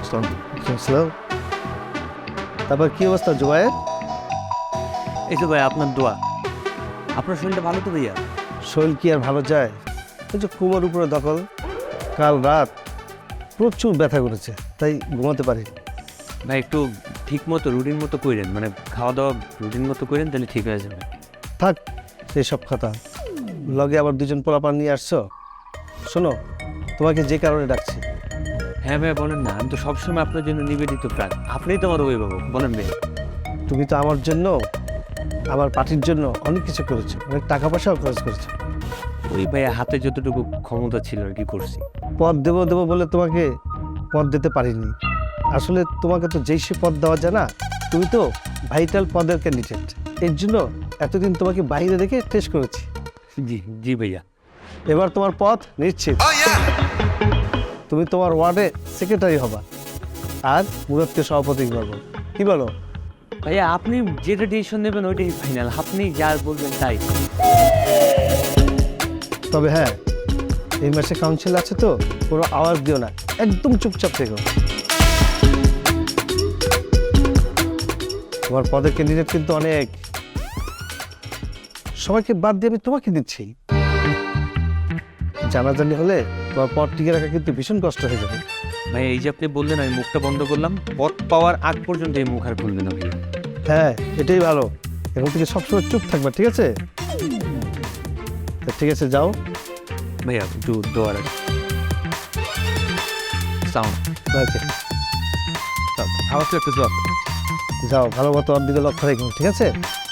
আসসালাম। তারপর কি অবস্থা জুবায়ের? এই তো ভাই আপনার দোয়া। আপনার শরীরটা ভালো তো ভাইয়া? শরীর কি আর ভালো যায়? ওই যে কোমর উপরে দখল, কাল রাত প্রচুর ব্যথা করেছে, তাই ঘুমাতে পারি। ভাই একটু ঠিক মতো রুটিন মতো করেন, মানে খাওয়া দাওয়া রুটিন মতো করেন, তাহলে ঠিক হয়ে যাবে। থাক সেই সব কথা, লগে আবার দুজন পোলাপান নিয়ে আসছো। শোনো, তোমাকে যে কারণে ডাকছি। হ্যাঁ ভাই বলেন না, আমি তো সবসময় আপনার জন্য নিবেদিত প্রাণ। আপনিই তো আমার অভিভাবক, বলেন ভাই। তুমি তো আমার জন্য, আমার পার্টির জন্য অনেক কিছু করেছো, অনেক টাকা পয়সাও খরচ করেছো। ওই ভাইয়া হাতে যতটুকু ক্ষমতা ছিল আর কি করছি। পদ দেবো দেবো বলে তোমাকে পদ দিতে পারিনি। আসলে তোমাকে তো যেই সে পদ দেওয়া যায় না, তুমি তো ভাইটাল পদের ক্যান্ডিডেট। এর জন্য এতদিন তোমাকে বাইরে রেখে টেস্ট করেছি। জি জি ভাইয়া। এবার তোমার পদ নিশ্চিত। তুমি তোমার ওয়ার্ডে সেক্রেটারি হবা আর মুরাদকে সভাপতি করবো। কি বলো? ভাইয়া আপনি যেটা ডিসিশন নেবেন ওইটাই ফাইনাল, আপনি যা বলবেন তাই। তবে হ্যাঁ, এই মাসে কাউন্সিল আছে তো, কোনো আওয়াজ দিও না, একদম চুপচাপ থেকো। তোমার পদের ক্যান্ডিডেট কিন্তু অনেক, সবাইকে বাদ দিয়ে আমি তোমাকে দিচ্ছি। জানাজানি হলে তোমার পদ টিকে রাখা কিন্তু ভীষণ কষ্ট হয়ে যাবে। ভাই এই যে আপনি বললেন আমি মুখটা বন্ধ করলাম, পথ পাওয়ার আগ পর্যন্ত এই মুখ আর খুলবে না ভাইয়া। হ্যাঁ, এটাই ভালো। এখন থেকে সবসময় চুপ থাকবা, ঠিক আছে? তা ঠিক আছে, যাও। ভাইয়া একটু দোয়ার সাউন্ড ওকে, আওয়াজ একটু জোর। যাও, ভালো মতো ওর দিকে লক্ষ্য রেখো, ঠিক আছে?